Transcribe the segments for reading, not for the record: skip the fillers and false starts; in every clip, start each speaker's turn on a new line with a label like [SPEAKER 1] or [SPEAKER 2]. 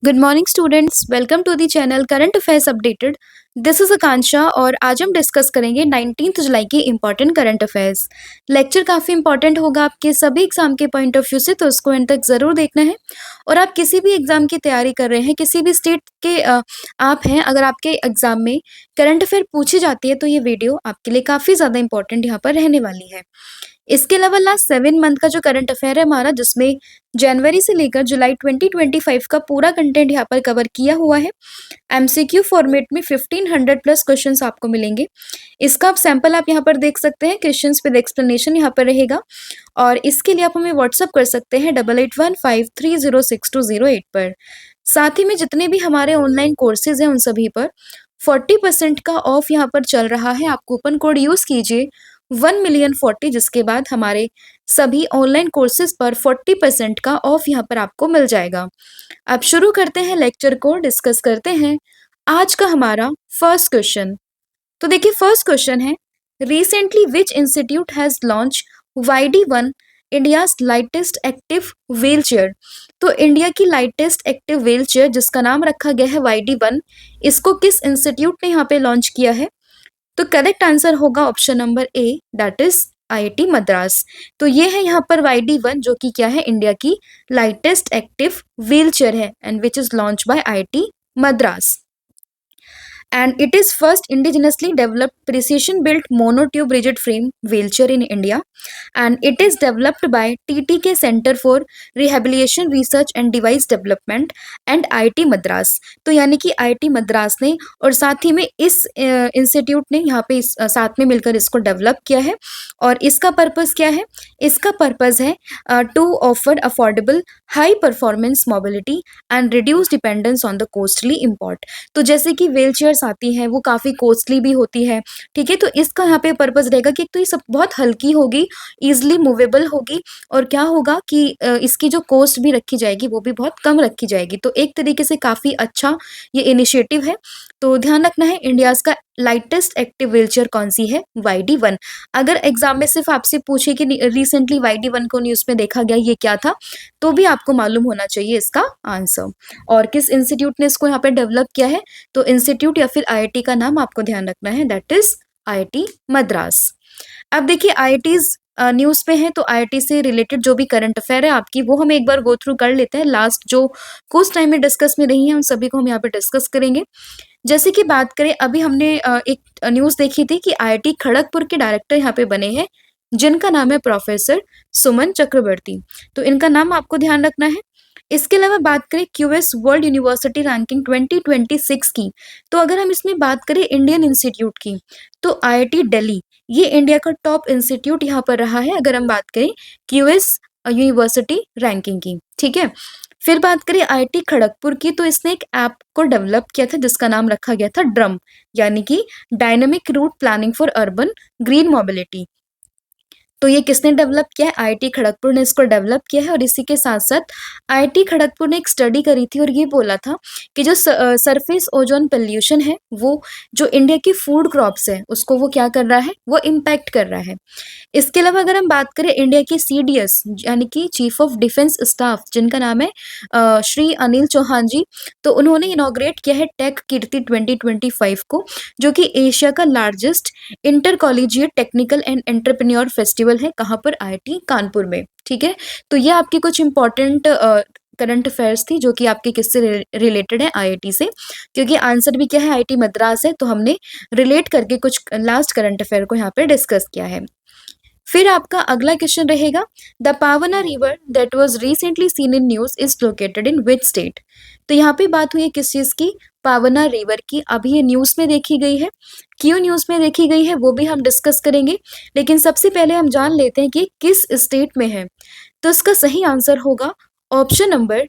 [SPEAKER 1] Good morning students, welcome to the channel current affairs updated. This is Akanksha और आज हम discuss करेंगे 19 जुलाई की इंपॉर्टेंट करंट अफेयर्स। लेक्चर काफ़ी इंपॉर्टेंट होगा आपके सभी एग्जाम के पॉइंट ऑफ व्यू से, तो उसको एंड तक ज़रूर देखना है। और आप किसी भी एग्जाम की तैयारी कर रहे हैं, किसी भी स्टेट के आप हैं, अगर आपके एग्जाम में करंट अफेयर पूछी जाती है तो ये वीडियो आपके लिए काफ़ी ज़्यादा इंपॉर्टेंट यहाँ पर रहने वाली है। इसके अलावा लास्ट 7 मंथ का जो करंट अफेयर है हमारा, जिसमें जनवरी से लेकर जुलाई 2025 का पूरा कंटेंट यहाँ पर कवर किया हुआ है। एमसीक्यू फॉर्मेट में 1500 प्लस क्वेश्चंस आपको मिलेंगे। इसका आप सैंपल आप यहाँ पर देख सकते हैं, क्वेश्चंस विद एक्सप्लेनेशन यहाँ पर रहेगा। और इसके लिए आप हमें व्हाट्सअप कर सकते हैं 8815306208 पर। साथ ही में जितने भी हमारे ऑनलाइन कोर्सेज हैं उन सभी पर 40% का ऑफ यहाँ पर चल रहा है। आप कूपन कोड यूज़ कीजिए 1,000,040, जिसके बाद हमारे सभी ऑनलाइन कोर्सेज पर 40% का ऑफ यहाँ पर आपको मिल जाएगा। अब शुरू करते हैं लेक्चर को, डिस्कस करते हैं आज का हमारा फर्स्ट क्वेश्चन। तो देखिए फर्स्ट क्वेश्चन है, recently which institute has launch YD1 India's lightest active wheel chair. तो इंडिया की लाइटेस्ट एक्टिव व्हील चेयर जिसका नाम रखा गया है YD1, इसको किस इंस्टीट्यूट ने यहाँ पे लॉन्च किया है? तो करेक्ट आंसर होगा option number A, that is IIT Madras. तो ये है यहाँ पर YD1, जो कि क्या है, इंडिया की लाइटेस्ट एक्टिव व्हील चेयर है and which is launch by IIT Madras. And it is first indigenously developed precision built monotube rigid frame wheelchair in India, and it is developed by TTK Center for Rehabilitation Research and Device Development and IIT Madras. तो यानी कि IIT Madras ने और साथ ही में इस institute ने यहाँ पे साथ में मिलकर इसको डेवलप किया है। और इसका पर्पस क्या है? इसका पर्पस है to offer affordable high performance mobility and reduce dependence on the costly import. तो जैसे कि व्हील चेयर्स आती हैं वो काफ़ी कॉस्टली भी होती है, ठीक है। तो इसका यहाँ पे पर्पस रहेगा कि एक तो ये सब बहुत हल्की होगी, ईजिली मूवेबल होगी, और क्या होगा कि इसकी जो कॉस्ट भी रखी जाएगी वो भी बहुत कम रखी जाएगी। तो एक तरीके से काफ़ी अच्छा ये इनिशिएटिव है। तो ध्यान रखना है, इंडियाज का लाइटेस्ट एक्टिव व्हीलचेयर कौन सी है? YD1। अगर एग्जाम में सिर्फ आपसे पूछे कि रिसेंटली YD1 को न्यूज़ में देखा गया, ये क्या था, तो भी आपको मालूम होना चाहिए इसका आंसर। और किस इंस्टीट्यूट ने इसको यहाँ पे डेवलप किया है? तो इंस्टीट्यूट या फिर IIT का नाम आपको ध्यान रखना है, दैट इज IIT मद्रास। अब देखिए IITs न्यूज़ पे है, तो IIT से रिलेटेड जो भी करंट अफेयर है आपकी, वो हम एक बार गो थ्रू कर लेते हैं। लास्ट जो कुछ टाइम में डिस्कस में रही है उन सभी को हम यहाँ पे डिस्कस करेंगे। जैसे कि बात करें, अभी हमने एक न्यूज़ देखी थी कि IIT खड़गपुर के डायरेक्टर यहाँ पे बने हैं, जिनका नाम है प्रोफेसर सुमन चक्रवर्ती। तो इनका नाम आपको ध्यान रखना है। इसके अलावा बात करें QS वर्ल्ड यूनिवर्सिटी रैंकिंग 2026 की, तो अगर हम इसमें बात करें इंडियन इंस्टीट्यूट की, तो IIT दिल्ली ये इंडिया का टॉप इंस्टीट्यूट यहाँ पर रहा है, अगर हम बात करें QS यूनिवर्सिटी रैंकिंग की, ठीक है। फिर बात करें IIT खड़गपुर की, तो इसने एक ऐप को डेवलप किया था जिसका नाम रखा गया था ड्रम, यानी कि dynamic route planning for urban green mobility. तो ये किसने डेवलप किया है? IIT खड़गपुर ने इसको डेवलप किया है। और इसी के साथ साथ IIT खड़गपुर ने एक स्टडी करी थी और ये बोला था कि जो सरफेस ओजोन पोल्यूशन है, वो जो इंडिया की फूड क्रॉप्स है उसको वो क्या कर रहा है, वो इम्पैक्ट कर रहा है। इसके अलावा अगर हम बात करें इंडिया की CDS यानी कि चीफ ऑफ डिफेंस स्टाफ, जिनका नाम है श्री अनिल चौहान जी, तो उन्होंने इनॉग्रेट किया है टेक कीर्ति 2025 को, जो कि एशिया का largest inter collegiate technical and entrepreneur festival है। कहाँ पर? IIT कानपुर में, ठीक है। तो ये आपकी कुछ इंपॉर्टेंट करंट अफेयर्स थी जो कि आपके किससे रिलेटेड है? IIT से, क्योंकि आंसर भी क्या है? IIT मद्रास है, तो हमने रिलेट करके कुछ लास्ट करंट अफेयर को यहाँ पे डिस्कस किया है। फिर आपका अगला क्वेश्चन रहेगा, the Pavana river that was recently seen in news is located in which state. तो यहाँ पे बात हुई है किस चीज की? पावना रिवर की। अभी ये न्यूज में देखी गई है, क्यों न्यूज में देखी गई है वो भी हम डिस्कस करेंगे, लेकिन सबसे पहले हम जान लेते हैं कि किस स्टेट में है। तो इसका सही आंसर होगा option number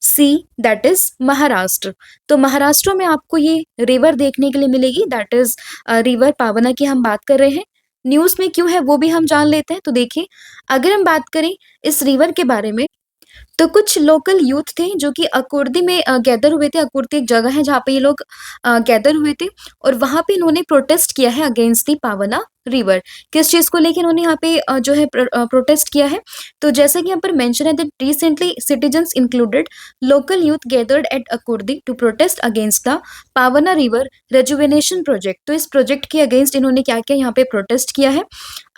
[SPEAKER 1] C, that is Maharashtra. तो महाराष्ट्र में आपको ये रिवर देखने के लिए मिलेगी, दैट इज रिवर पावना की हम बात कर रहे हैं। न्यूज में क्यों है वो भी हम जान लेते हैं। तो देखिए, अगर हम बात करें इस रिवर के बारे में, तो कुछ लोकल यूथ थे जो कि अकुर्दी में गैदर हुए थे। अकुर्दी एक जगह है जहाँ पे ये लोग गैदर हुए थे और वहां पे इन्होंने प्रोटेस्ट किया है अगेंस्ट दी पावना रिवर। किस चीज़ को लेके इन्होंने यहाँ पे जो है प्रोटेस्ट किया है? तो जैसे कि यहाँ पर मेंशन है that recently citizens included local youth gathered at Akurdi to protest against the Pavana river rejuvenation project. तो इस प्रोजेक्ट के अगेंस्ट इन्होंने क्या किया, यहाँ पे प्रोटेस्ट किया है।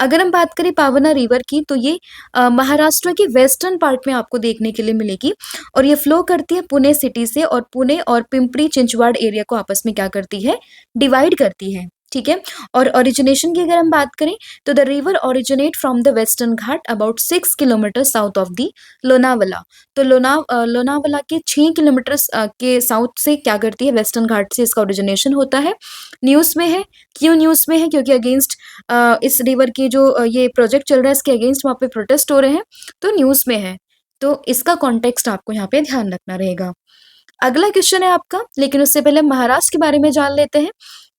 [SPEAKER 1] अगर हम बात करें पावना रिवर की, तो ये महाराष्ट्र के वेस्टर्न पार्ट में आपको देखने के लिए मिलेगी और ये फ्लो करती है पुणे सिटी से और पुणे और पिंपरी चिंचवाड़ एरिया को आपस में क्या करती है, डिवाइड करती है। ठीक है। और ओरिजिनेशन की अगर हम बात करें तो the river originate from the western Ghat about 6 kilometre south of the Lonavala. तो लोनावला के 6 किलोमीटर के साउथ से क्या करती है, वेस्टर्न घाट से इसका ओरिजिनेशन होता है। न्यूज़ में है, क्यों न्यूज़ में है? क्योंकि अगेंस्ट इस रिवर के जो ये प्रोजेक्ट चल रहा है इसके अगेंस्ट वहाँ पे प्रोटेस्ट हो रहे हैं, तो न्यूज़ में है। तो इसका कॉन्टेक्स्ट आपको यहाँ पे ध्यान रखना रहेगा। अगला क्वेश्चन है आपका, लेकिन उससे पहले महाराष्ट्र के बारे में जान लेते हैं।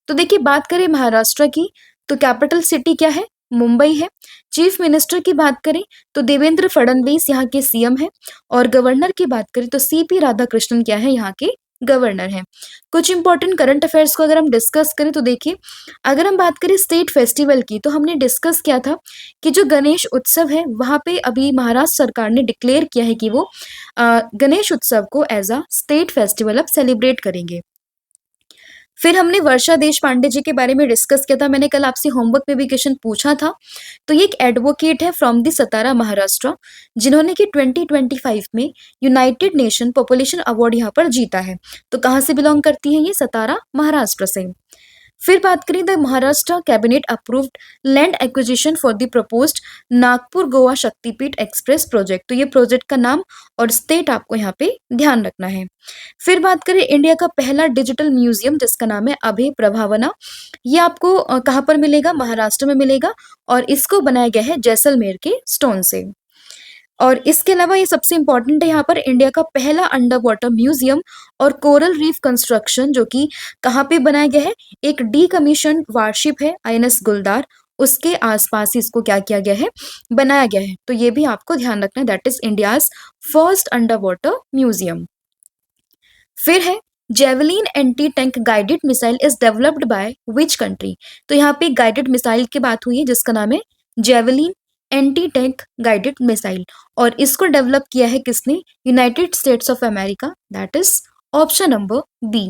[SPEAKER 1] तो देखिए, बात करें महाराष्ट्र की, तो कैपिटल सिटी क्या है, मुंबई है। चीफ मिनिस्टर की बात करें तो देवेंद्र फडणवीस यहाँ के सीएम है और गवर्नर की बात करें तो सीपी राधाकृष्णन क्या है, यहाँ के गवर्नर हैं। कुछ इंपॉर्टेंट करंट अफेयर्स को अगर हम डिस्कस करें तो देखिए, अगर हम बात करें स्टेट फेस्टिवल की, तो हमने डिस्कस किया था कि जो गणेश उत्सव है वहाँ पे अभी महाराष्ट्र सरकार ने डिक्लेयर किया है कि वो गणेश उत्सव को एज अ स्टेट फेस्टिवल अब सेलिब्रेट करेंगे। फिर हमने वर्षा देशपांडे जी के बारे में डिस्कस किया था, मैंने कल आपसे होमवर्क में भी क्वेश्चन पूछा था। तो ये एक एडवोकेट है फ्रॉम द सतारा महाराष्ट्र, जिन्होंने कि 2025 में यूनाइटेड नेशन पॉपुलेशन अवार्ड यहाँ पर जीता है। तो कहाँ से बिलोंग करती है ये, सतारा महाराष्ट्र से। फिर बात करें the Maharashtra cabinet approved land acquisition for the proposed Nagpur Goa शक्तिपीठ एक्सप्रेस प्रोजेक्ट। तो ये प्रोजेक्ट का नाम और स्टेट आपको यहाँ पे ध्यान रखना है। फिर बात करें इंडिया का पहला डिजिटल म्यूजियम जिसका नाम है अभय प्रभावना, ये आपको कहाँ पर मिलेगा, महाराष्ट्र में मिलेगा और इसको बनाया गया है जैसलमेर के स्टोन से। और इसके अलावा ये सबसे इंपॉर्टेंट है यहाँ पर, इंडिया का पहला अंडर वाटर म्यूजियम और कोरल रीफ कंस्ट्रक्शन जो कि कहाँ पे बनाया गया है, एक डीकमीशन वारशिप है आईएनएस गुलदार, उसके आसपास ही इसको क्या किया गया है, बनाया गया है। तो ये भी आपको ध्यान रखना है, that is India's first under water museum. फिर है javelin anti tank guided missile is developed by which country. तो यहाँ पे गाइडेड मिसाइल की बात हुई है जिसका नाम है javelin anti tank guided missile और इसको डेवलप किया है किसने, United States of America, that is option number B.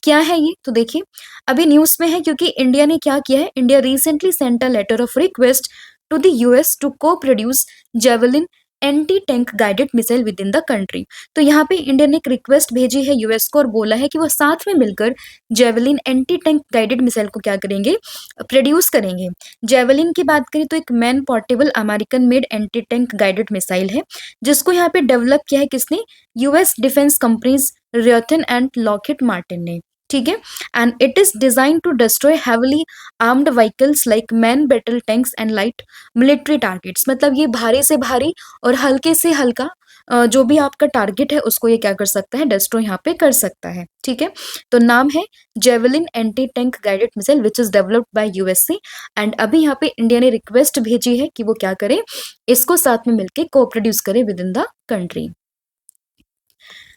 [SPEAKER 1] क्या है ये, तो देखिए अभी न्यूज में है क्योंकि इंडिया ने क्या किया है, India recently sent a letter of request to the US to coproduce Javelin anti tank guided missile within the country. तो यहाँ पे इंडिया ने एक रिक्वेस्ट भेजी है यूएस को और बोला है कि वो साथ में मिलकर javelin anti tank guided missile को क्या करेंगे, प्रोड्यूस करेंगे। जेवलिन की बात करें तो एक man portable American made anti tank guided missile है जिसको यहाँ पे डेवलप किया है किसने, US defence companies Raytheon and Lockheed Martin ने। ठीक है। And it is design to destroy heavily armed vehicles like main battle tanks and light military targets. मतलब ये भारी से भारी और हल्के से हल्का जो भी आपका टारगेट है उसको ये क्या कर सकता है, डिस्ट्रॉय यहाँ पे कर सकता है। ठीक है। तो नाम है javelin anti tank guided missile which is developed by USA and अभी यहाँ पे इंडिया ने रिक्वेस्ट भेजी है कि वो क्या करे, इसको साथ में मिलकर को प्रोड्यूस करे within the country.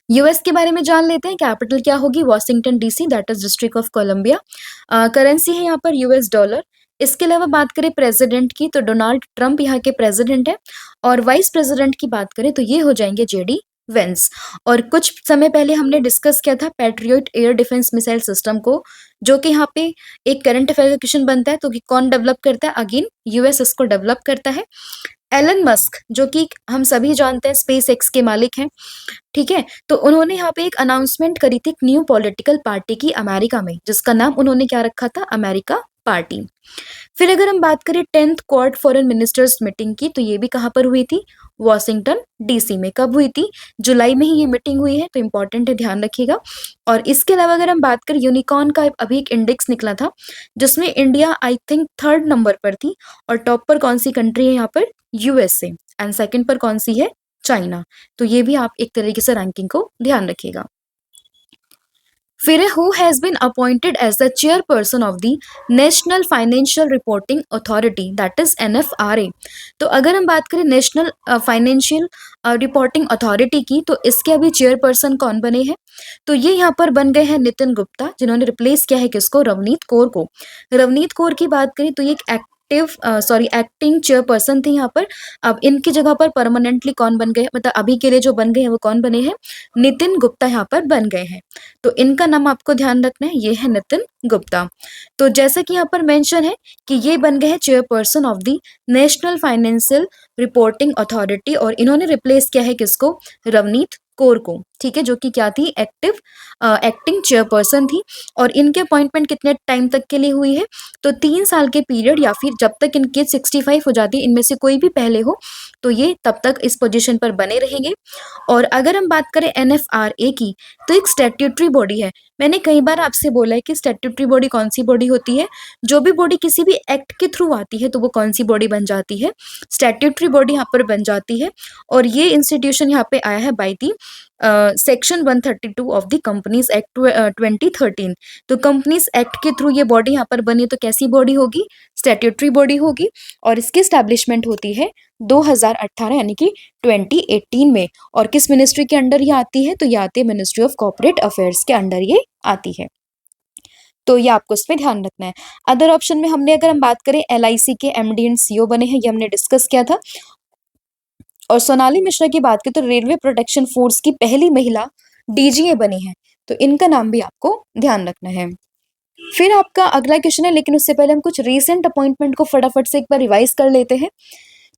[SPEAKER 1] US के बारे में जान लेते हैं, कैपिटल क्या होगी, Washington DC, that is District of Columbia. Currency है यहाँ पर यूएस डॉलर। इसके अलावा बात करें प्रेसिडेंट की तो डोनाल्ड ट्रंप यहाँ के प्रेसिडेंट है और वाइस प्रेसिडेंट की बात करें तो ये हो जाएंगे जेडी वेंस। और कुछ समय पहले हमने डिस्कस किया था patriot air defence missile system को, जो कि यहाँ पे एक करंट अफेयर का क्वेश्चन बनता है, तो कि कौन डेवलप करता है, अगेन यूएस इसको डेवलप करता है। एलन मस्क जो कि हम सभी जानते हैं स्पेस एक्स के मालिक हैं, ठीक है। तो उन्होंने यहाँ पे एक अनाउंसमेंट करी थी एक न्यू पॉलिटिकल पार्टी की अमेरिका में, जिसका नाम उन्होंने क्या रखा था, अमेरिका पार्टी। फिर अगर हम बात करें 10th quad foreign ministers meeting की, तो ये भी कहाँ पर हुई थी, वॉशिंगटन डीसी में। कब हुई थी, जुलाई में ही ये मीटिंग हुई है, तो इंपॉर्टेंट है, ध्यान रखिएगा। और इसके अलावा अगर हम बात करें यूनिकॉर्न का अभी एक इंडेक्स निकला था जिसमें India I think 3rd number पर थी और टॉप पर कौन सी कंट्री है यहाँ पर, यूएसए, एंड सेकंड पर कौन सी है, चाइना। तो ये भी आप एक तरीके से रैंकिंग को ध्यान रखिएगा। फिर who has been appointed as the chairperson of the National Financial Reporting Authority, that is NFRA. तो अगर हम बात करें नेशनल फाइनेंशियल रिपोर्टिंग अथॉरिटी की, तो इसके अभी चेयरपर्सन कौन बने हैं, तो ये यहाँ पर बन गए हैं नितिन गुप्ता, जिन्होंने रिप्लेस किया है किसको, रवनीत कौर को। रवनीत कौर की बात करें तो ये एक एक्टिंग चेयरपर्सन थे यहाँ पर। अब इनकी जगह पर परमानेंटली कौन बन गए, मतलब अभी के लिए जो बन गए हैं वो कौन बने हैं, नितिन गुप्ता यहाँ पर बन गए हैं। तो इनका नाम आपको ध्यान रखना है, ये है नितिन गुप्ता। तो जैसा कि यहाँ पर मेंशन है कि ये बन गए हैं chairperson of the National Financial Reporting authority, और इन्होंने रिप्लेस किया है किसको, रवनीत कौर को, ठीक है, जो कि क्या थी, एक्टिंग चेयरपर्सन थी। और इनके अपॉइंटमेंट कितने टाइम तक के लिए हुई है, तो 3 साल के पीरियड, या फिर जब तक इनकी 65 हो जाती है, इनमें से कोई भी पहले हो तो ये तब तक इस पोजीशन पर बने रहेंगे। और अगर हम बात करें NFRA की, तो एक स्टैट्यूटरी बॉडी है। मैंने कई बार आपसे बोला है कि स्टैट्यूटरी बॉडी कौन सी बॉडी होती है, जो भी बॉडी किसी भी एक्ट के थ्रू आती है तो वो कौन सी बॉडी बन जाती है, स्टैट्यूटरी बॉडी यहाँ पर बन जाती है। और ये इंस्टीट्यूशन यहाँ पे आया है by the section 132 of the companies act 2013। तो कंपनीज एक्ट के थ्रू ये बॉडी यहाँ पर बनी, तो कैसी बॉडी होगी, स्टैट्यूटरी बॉडी होगी। और इसकी स्टैब्लिशमेंट होती है 2018 यानी कि 2018 में। और किस मिनिस्ट्री के अंडर ये आती है, तो ये आती है मिनिस्ट्री ऑफ कॉर्पोरेट अफेयर्स के अंडर ये आती है। तो ये आपको इसमें ध्यान रखना है। अदर ऑप्शन में हमने अगर हम बात करें, LIC के MD एंड CEO बने हैं, ये हमने डिस्कस किया था। और सोनाली मिश्रा की बात करें तो रेलवे प्रोटेक्शन फोर्स की पहली महिला DGA बनी है, तो इनका नाम भी आपको ध्यान रखना है। फिर आपका अगला क्वेश्चन है, लेकिन उससे पहले हम कुछ रीसेंट अपॉइंटमेंट को फटाफट से एक बार रिवाइज कर लेते हैं।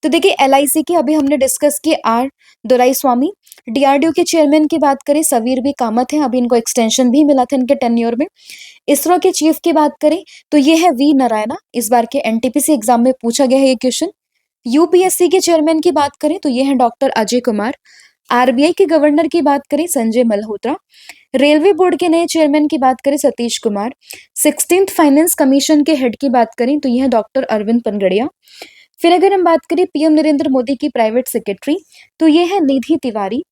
[SPEAKER 1] तो देखिए, LIC की अभी हमने डिस्कस किए R दोराईस्वामी। DRDO के चेयरमैन की बात करें, सवीर बी कामत है, अभी इनको एक्सटेंशन भी मिला था इनके टेन्योर में। इसरो के चीफ की बात करें तो ये है V नारायणा, इस बार के NTPC एग्जाम में पूछा गया है ये क्वेश्चन। UPSC के चेयरमैन की बात करें तो ये है डॉक्टर अजय कुमार। RBI के गवर्नर की बात करें, संजय मल्होत्रा। रेलवे बोर्ड के नए चेयरमैन की बात करें, Satish Kumar. 16th finance commission के हेड की बात करें तो यह है डॉक्टर अरविंद पनगड़िया। फिर अगर हम बात करें PM नरेंद्र मोदी की प्राइवेट सेक्रेटरी, तो ये है Nidhi Tiwari.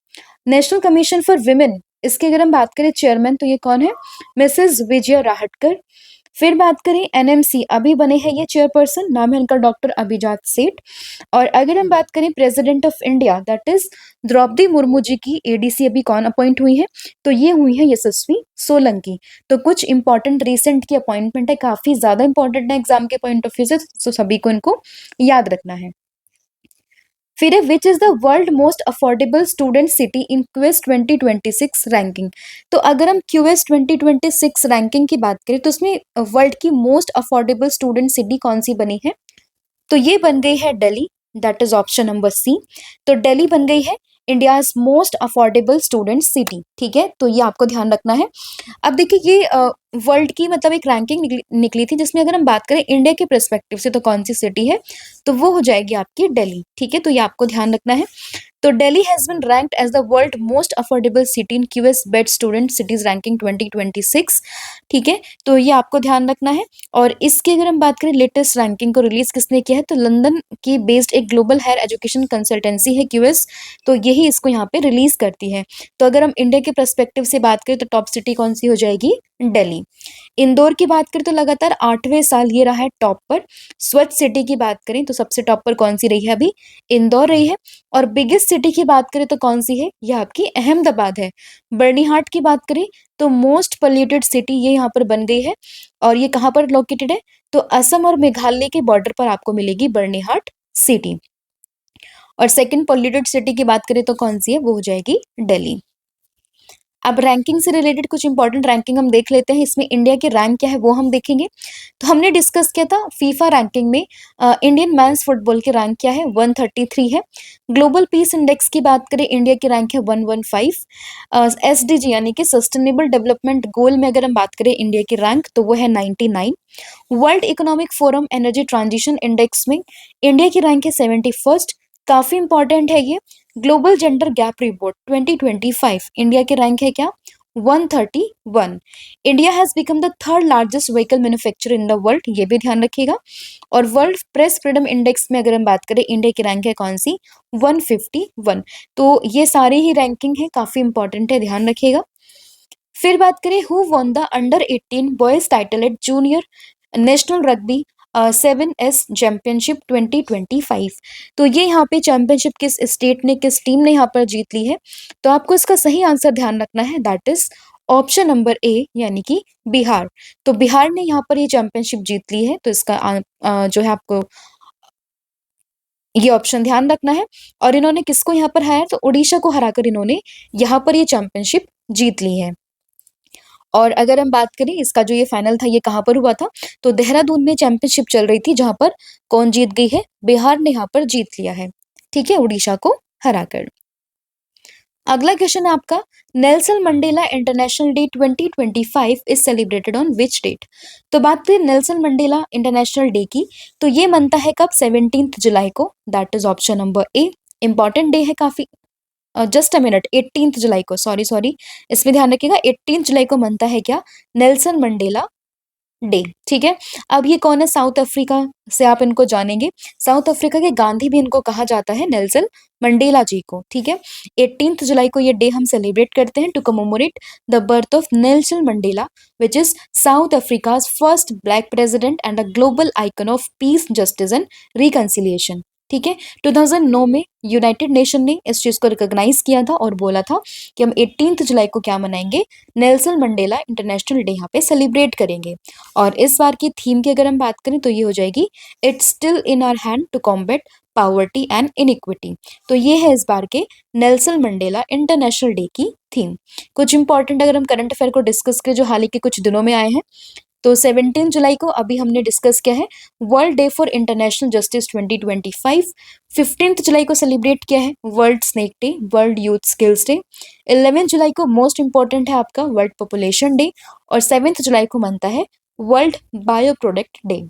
[SPEAKER 1] National commission for women, इसके अगर हम बात करें चेयरमैन, तो ये कौन है, मिसेस विजय राहटकर। फिर बात करें NMC, अभी बने हैं ये चेयरपर्सन, नाम है इनका डॉक्टर अभिजात सेठ। और अगर हम बात करें president of India, that is Draupadi Murmu ji की ADC अभी कौन अपॉइंट हुई है, तो ये हुई है यशस्वी सोलंकी। तो कुछ इंपॉर्टेंट रिसेंट की अपॉइंटमेंट है, काफी ज्यादा इंपॉर्टेंट है एग्जाम के पॉइंट ऑफ व्यू से, तो सभी को इनको याद रखना है। फिर है which is the world most affordable student city in quest 2026 ranking. तो अगर हम क्यूएस 2026 रैंकिंग की बात करें तो उसमें वर्ल्ड की मोस्ट अफोर्डेबल स्टूडेंट सिटी कौन सी बनी है, तो ये बन गई है Delhi, that is option number C। तो दिल्ली बन गई है India's most affordable student city, ठीक है, तो ये आपको ध्यान रखना है। अब देखिए, ये वर्ल्ड की मतलब एक रैंकिंग निकली थी, जिसमें अगर हम बात करें इंडिया के पर्सपेक्टिव से तो कौन सी सिटी है, तो वो हो जाएगी आपकी दिल्ली, ठीक है, तो ये आपको ध्यान रखना है। तो Delhi has been ranked as the world most affordable city in QS best student cities ranking 2026, ठीक है, तो ये आपको ध्यान रखना है। और इसकी अगर हम बात करें लेटेस्ट रैंकिंग को रिलीज किसने किया है, तो लंदन की बेस्ड एक ग्लोबल हायर एजुकेशन कंसल्टेंसी है क्यूएस, तो यही इसको यहाँ पे रिलीज करती है। तो अगर हम इंडिया के पर्सपेक्टिव से बात करें तो टॉप सिटी कौन सी हो जाएगी, दिल्ली। इंदौर की बात करें तो लगातार 8वें साल ये रहा है टॉप पर। स्वच्छ सिटी की बात करें तो सबसे टॉप पर कौन सी रही है, अभी इंदौर रही है। और बिगेस्ट सिटी की बात करें तो कौन सी है, यह आपकी अहमदाबाद है। बर्नीहाट की बात करें तो मोस्ट पोल्यूटेड सिटी ये यहाँ पर बन गई है, और ये कहाँ पर लोकेटेड है, तो असम और मेघालय के बॉर्डर पर आपको मिलेगी बर्नीहाट सिटी। और सेकंड पोल्यूटेड सिटी की बात करें तो कौन सी है, वो हो जाएगी दिल्ली। अब रैंकिंग से रिलेटेड कुछ इंपॉर्टेंट रैंकिंग हम देख लेते हैं, इसमें इंडिया की रैंक क्या है वो हम देखेंगे। तो हमने डिस्कस किया था फीफा रैंकिंग में इंडियन मेंस फुटबॉल की रैंक क्या है, 133 है। ग्लोबल पीस इंडेक्स की बात करें, इंडिया की रैंक है 115। SDG यानी कि सस्टेनेबल डेवलपमेंट गोल में अगर हम बात करें इंडिया की रैंक, तो वो है 99। World economic forum energy transition index में इंडिया की रैंक है 71st, काफी इंपॉर्टेंट है ये। Global gender gap report 2025, India की रैंक है क्या, 131। India has become the third largest vehicle manufacturer in the world, ये भी ध्यान रखिएगा। और वर्ल्ड प्रेस फ्रीडम इंडेक्स में अगर हम बात करें, इंडिया की रैंक है कौन सी, 151। तो ये सारी ही रैंकिंग है, काफी इंपॉर्टेंट है, ध्यान रखिएगा। फिर बात करें who won the under 18 boys title at junior national rugby 7S championship 2025। तो ये यहाँ पे चैंपियनशिप किस स्टेट ने, किस टीम ने यहाँ पर जीत ली है, तो आपको इसका सही आंसर ध्यान रखना है, that is option number A यानी कि बिहार। तो बिहार ने यहाँ पर ये चैंपियनशिप जीत ली है, तो इसका जो है आपको ये ऑप्शन ध्यान रखना है। और इन्होंने किसको यहाँ पर हराया, तो उड़ीसा को हराकर इन्होंने यहाँ पर ये चैंपियनशिप जीत ली है। और अगर हम बात करें इसका जो ये फाइनल था ये कहाँ पर हुआ था, तो देहरादून में चैंपियनशिप चल रही थी, जहां पर कौन जीत गई है, बिहार ने यहाँ पर जीत लिया है, ठीक है, उड़ीसा को हराकर। अगला क्वेश्चन है आपका, Nelson Mandela International Day 2025 is celebrated on which date. तो बात करें नेल्सन मंडेला इंटरनेशनल डे की, तो ये मनता है कब, 17 जुलाई को, that is option number A. Important day है काफी। जस्ट अ मिनट, 18 जुलाई को, सॉरी, इसमें ध्यान रखिएगा, 18 जुलाई को मनता है क्या, नेल्सन मंडेला डे, ठीक है। अब ये कौन है, साउथ अफ्रीका से आप इनको जानेंगे। साउथ अफ्रीका के गांधी भी इनको कहा जाता है, नेल्सन मंडेला जी को, ठीक है। 18 जुलाई को ये डे हम सेलिब्रेट करते हैं to commemorate the birth of Nelson Mandela, which is South Africa's first black president and a global icon of peace, justice and reconciliation, ठीक है। 2009 में यूनाइटेड नेशन ने इस चीज को रिकॉग्नाइज किया था और बोला था कि हम 18 जुलाई को क्या मनाएंगे, नेल्सन मंडेला इंटरनेशनल डे यहाँ पे सेलिब्रेट करेंगे। और इस बार की थीम की अगर हम बात करें तो ये हो जाएगी, it's still in our hand to combat poverty and inequity. तो ये है इस बार के नेल्सन मंडेला इंटरनेशनल डे की थीम। कुछ इंपॉर्टेंट अगर हम करंट अफेयर को डिस्कस करें जो हाल ही के कुछ दिनों में आए हैं, तो 17 जुलाई को अभी हमने डिस्कस किया है, world day for international justice 2025। 15 जुलाई को सेलिब्रेट किया है, world snake day, world youth skills day. 11 जुलाई को मोस्ट इंपॉर्टेंट है आपका वर्ल्ड पॉपुलेशन डे। और 7 जुलाई को मनता है वर्ल्ड बायो प्रोडक्ट डे।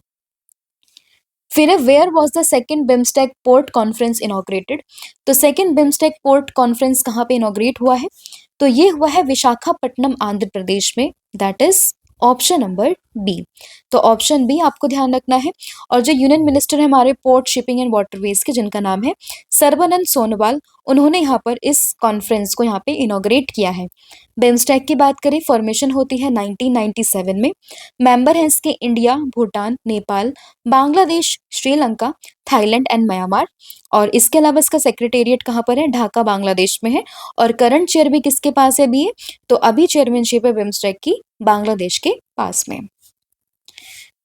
[SPEAKER 1] फिर where was the second BIMSTEC port conference inaugurated. तो सेकेंड बिम्स्टेक पोर्ट कॉन्फ्रेंस कहाँ पे इनॉग्रेट हुआ है, तो ये हुआ है विशाखापट्टनम, आंध्र प्रदेश में, that is option number B. तो ऑप्शन बी आपको ध्यान रखना है। और जो यूनियन मिनिस्टर है हमारे पोर्ट, शिपिंग एंड वाटरवेज के, जिनका नाम है सर्बानंद सोनोवाल, उन्होंने यहाँ पर इस कॉन्फ्रेंस को यहाँ पे इनॉग्रेट किया है। बिम्स्टेक की बात करें, फॉर्मेशन होती है 1997 में। मेंबर हैं इसके India, Bhutan, Nepal, Bangladesh, Sri Lanka, Thailand and Myanmar. और इसके अलावा इसका सेक्रेटेरिएट कहाँ पर है, ढाका बांग्लादेश में है। और करंट चेयर भी किसके पास है अभी ये, तो अभी चेयरमैनशिप है बिम्स्टेक की बांग्लादेश के पास में।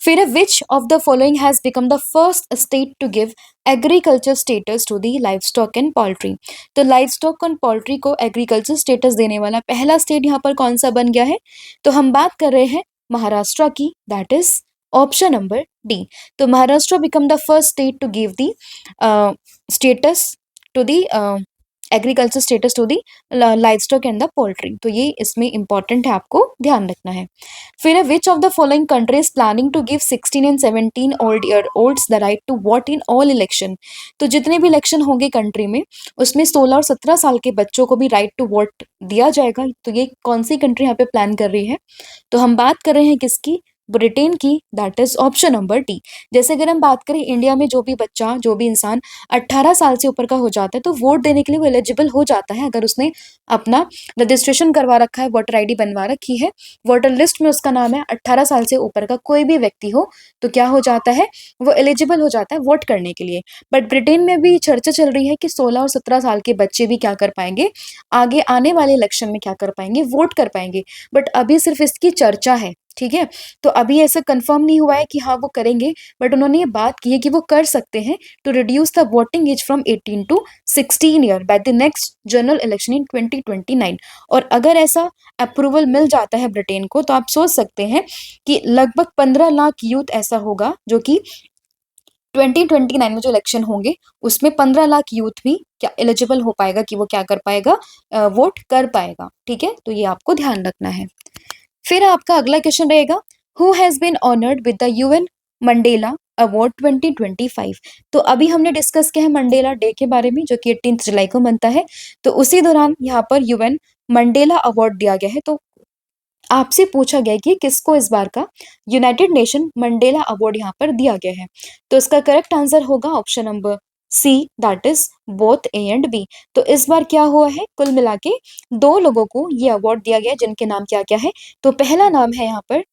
[SPEAKER 1] फिर which of the following has become the first state to give agriculture status to the livestock and poultry. तो लाइव स्टॉक एंड पोल्ट्री को एग्रीकल्चर स्टेटस देने वाला पहला स्टेट यहाँ पर कौन सा बन गया है, तो हम बात कर रहे हैं महाराष्ट्र की, that is option number D. तो Maharashtra become the first state to give the status to the agriculture status to the livestock and the poultry. तो ये इसमें इंपॉर्टेंट है, आपको ध्यान रखना है। फिर which of the following countries planning to give 16 and 17 old year olds the right to vote in all election. तो जितने भी इलेक्शन होंगे कंट्री में, उसमें 16 और 17 साल के बच्चों को भी राइट टू वोट दिया जाएगा। तो ये कौन सी कंट्री यहाँ पे प्लान कर रही है, तो हम बात कर रहे हैं किसकी, ब्रिटेन की, that is option number D. जैसे अगर हम बात करें इंडिया में, जो भी बच्चा, जो भी इंसान 18 साल से ऊपर का हो जाता है तो वोट देने के लिए वो एलिजिबल हो जाता है, अगर उसने अपना रजिस्ट्रेशन करवा रखा है, वोटर आईडी बनवा रखी है, वोटर लिस्ट में उसका नाम है, 18 साल से ऊपर का कोई भी व्यक्ति हो, तो क्या हो जाता है, वो एलिजिबल हो जाता है वोट करने के लिए। बट ब्रिटेन में भी चर्चा चल रही है कि 16 और 17 साल के बच्चे भी क्या कर पाएंगे, आगे आने वाले इलेक्शन में क्या कर पाएंगे, वोट कर पाएंगे। बट अभी सिर्फ इसकी चर्चा है, ठीक है। तो अभी ऐसा कंफर्म नहीं हुआ है कि हाँ वो करेंगे, बट उन्होंने ये बात की है कि वो कर सकते हैं to reduce the voting age from 18 to 16 year by the next general election in 2029। और अगर ऐसा अप्रूवल मिल जाता है ब्रिटेन को, तो आप सोच सकते हैं कि लगभग 15 लाख यूथ ऐसा होगा जो कि 2029 में जो इलेक्शन होंगे उसमें 15 लाख यूथ भी क्या एलिजिबल हो पाएगा कि वो क्या कर पाएगा, वोट कर पाएगा, ठीक है। तो ये आपको ध्यान रखना है। फिर आपका अगला क्वेश्चन रहेगा, who has been honoured with the UN Mandela award 2025। तो अभी हमने डिस्कस किया है मंडेला डे के बारे में, जो कि 18 जुलाई को बनता है। तो उसी दौरान यहाँ पर यूएन मंडेला अवार्ड दिया गया है। तो आपसे पूछा गया कि किसको इस बार का यूनाइटेड नेशन मंडेला अवार्ड यहाँ पर दिया गया है, तो इसका करेक्ट आंसर होगा option number C, that is both A and B. तो इस बार क्या हुआ है, कुल मिला के 2 लोगों को ये अवार्ड दिया गया है, जिनके नाम क्या क्या है, तो पहला नाम है यहाँ पर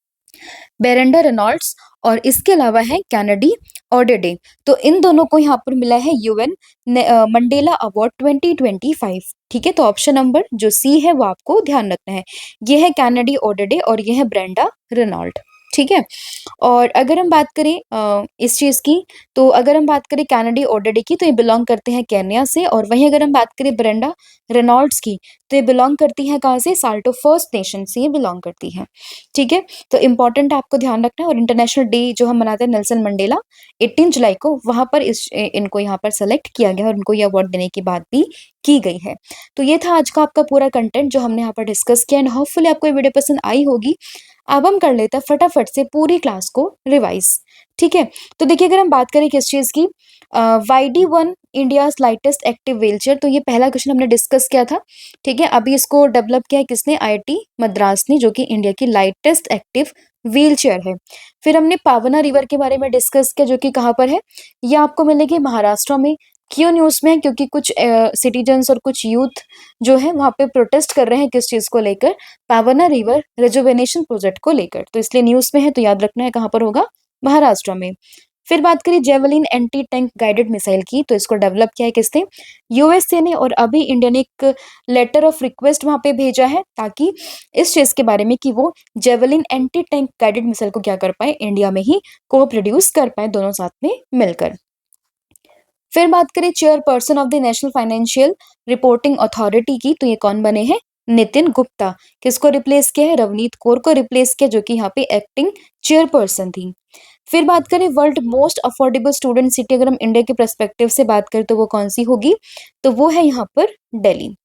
[SPEAKER 1] बेरेंडर रेनॉल्ड्स, और इसके अलावा है कैनेडी ऑर्डर डे। तो इन दोनों को यहाँ पर मिला है यूएन मंडेला अवार्ड 2025। ठीक है, तो ऑप्शन नंबर जो सी है वो आपको ध्यान रखना है। ये है कैनेडी ऑर्डर डे और ये है ब्रेंडा रेनॉल्ट। ठीक है, और अगर हम बात करें इस चीज़ की, तो अगर हम बात करें कैनेडी ऑर्डर की, तो ये बिलोंग करते हैं केन्या से, और वहीं अगर हम बात करें ब्रेंडा रेनॉल्ड्स की, तो ये बिलोंग करती हैं कहाँ से? साल्टो फर्स्ट नेशन से ये बिलोंग करती हैं। ठीक है, तो इंपॉर्टेंट आपको ध्यान रखना है। और इंटरनेशनल डे जो हम मनाते हैं नेल्सन मंडेला 18 जुलाई को, वहां पर इनको यहाँ पर सेलेक्ट किया गया और उनको ये अवार्ड देने की बात भी की गई है। तो ये था आज का आपका पूरा कंटेंट जो हमने यहाँ पर डिस्कस किया, एंड होपफुली आपको ये वीडियो पसंद आई होगी। अब हम कर लेते हैं फटाफट से पूरी क्लास को रिवाइज। ठीक है, तो देखिए अगर हम बात करें किस चीज की, YD1 India's lightest active wheelchair, तो ये पहला क्वेश्चन हमने डिस्कस किया था। ठीक है, अभी इसको डेवलप किया है किसने? IIT मद्रास ने, जो कि इंडिया की लाइटेस्ट एक्टिव व्हीलचेयर है। फिर हमने पावना रिवर के बारे में डिस्कस किया, जो कि कहाँ पर है? ये आपको मिलेगी महाराष्ट्र में। क्यों न्यूज में है? क्योंकि कुछ सिटीजन्स और कुछ यूथ जो है वहां पे प्रोटेस्ट कर रहे हैं किस चीज को लेकर? पावना रिवर रिजुवेनेशन प्रोजेक्ट को लेकर, तो इसलिए न्यूज में है, तो याद रखना है कहाँ पर होगा? महाराष्ट्र में। फिर बात करें javelin anti tank guided missile की, तो इसको डेवलप किया है किसने? यूएसए ने, और अभी इंडिया ने एक लेटर ऑफ रिक्वेस्ट वहां पे भेजा है ताकि इस चीज के बारे में कि वो javelin anti tank guided missile को क्या कर पाए? इंडिया में ही को प्रोड्यूस कर पाए, दोनों साथ में मिलकर। फिर बात करें chairperson of the National Financial Reporting authority की, तो ये कौन बने हैं? नितिन गुप्ता। किसको रिप्लेस किया है? रवनीत कौर को रिप्लेस किया, जो कि यहाँ पे एक्टिंग चेयरपर्सन थी। फिर बात करें world most affordable student city, अगर हम इंडिया के पर्सपेक्टिव से बात करें तो वो कौन सी होगी? तो वो है यहाँ पर Delhi.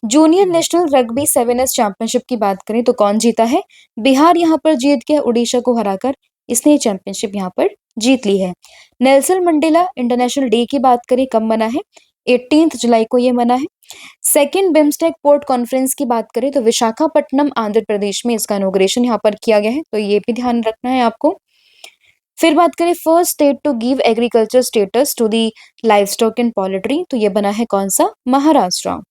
[SPEAKER 1] Junior national rugby 7S championship की बात करें तो कौन जीता है? बिहार यहाँ पर जीत गया उड़ीसा को हराकर, इसने ये चैंपियनशिप यहाँ पर जीत ली है। नेल्सन मंडेला इंटरनेशनल डे की बात करें कब मना है? 18 जुलाई को ये मना है। सेकेंड बिम्स्टेक पोर्ट कॉन्फ्रेंस की बात करें तो विशाखापट्टनम आंध्र प्रदेश में इसका इनॉग्रेशन यहाँ पर किया गया है, तो ये भी ध्यान रखना है आपको। फिर बात करें first state to give agriculture status to the livestock in poultry, तो ये बना है कौन सा? Maharashtra.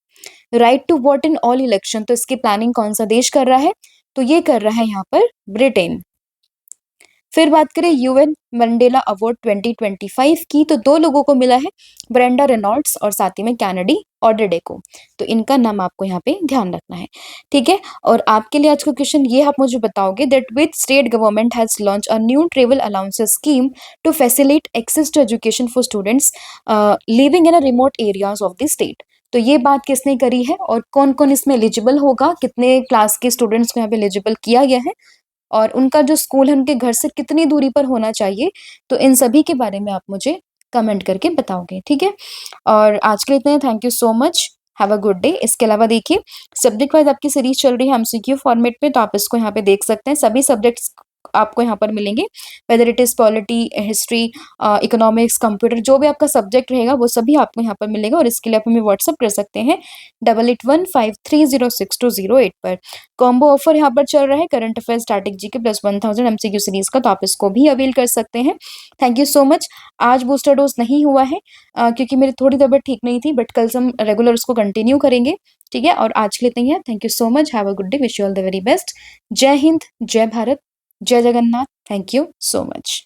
[SPEAKER 1] Right to vote in all election, तो इसकी प्लानिंग कौन सा देश कर रहा है? तो ये कर रहा है यहाँ पर ब्रिटेन। फिर बात करें यूएन मंडेला अवार्ड 2025 की, तो दो लोगों को मिला है, ब्रेंडा रेनॉल्ड्स और साथ ही में कैनेडी ऑर्डरडे को, तो इनका नाम आपको यहाँ पे ध्यान रखना है। ठीक है, और आपके लिए आज का क्वेश्चन ये आप मुझे बताओगे that which state government has launch a new travel allowances scheme to facilitate access to education for students living in a remote areas of the state. तो ये बात किसने करी है और कौन कौन इसमें एलिजिबल होगा? कितने क्लास के स्टूडेंट्स को यहाँ पे एलिजिबल किया गया है, और उनका जो स्कूल है उनके घर से कितनी दूरी पर होना चाहिए? तो इन सभी के बारे में आप मुझे कमेंट करके बताओगे। ठीक है, और आज के लिए इतना ही। Thank you so much, have a good day. इसके अलावा देखिए सब्जेक्ट वाइज आपकी सीरीज चल रही है एमसीक्यू फॉर्मेट में, तो आप इसको यहाँ पे देख सकते हैं। सभी सब्जेक्ट्स आपको यहाँ पर मिलेंगे, whether it is polity, history, economics, computer, जो भी आपका सब्जेक्ट रहेगा वो सभी आपको यहाँ पर मिलेगा। और इसके लिए आप हमें व्हाट्सअप कर सकते हैं 8815306208 पर। कॉम्बो ऑफर यहाँ पर चल रहा है करंट अफेयर स्टैटिक जी के प्लस 1000 एमसीक्यू सीरीज का, तो आप इसको भी अवेल कर सकते हैं। Thank you so much. आज बूस्टर डोज नहीं हुआ है क्योंकि मेरी थोड़ी तबीयत ठीक नहीं थी, बट कल से हम रेगुलर उसको कंटिन्यू करेंगे। ठीक है, और आज के लिए इतना ही है। Thank you so much, have a good day, wish you all the very best. जय हिंद, जय भारत, जय Jagannath. Thank you so much.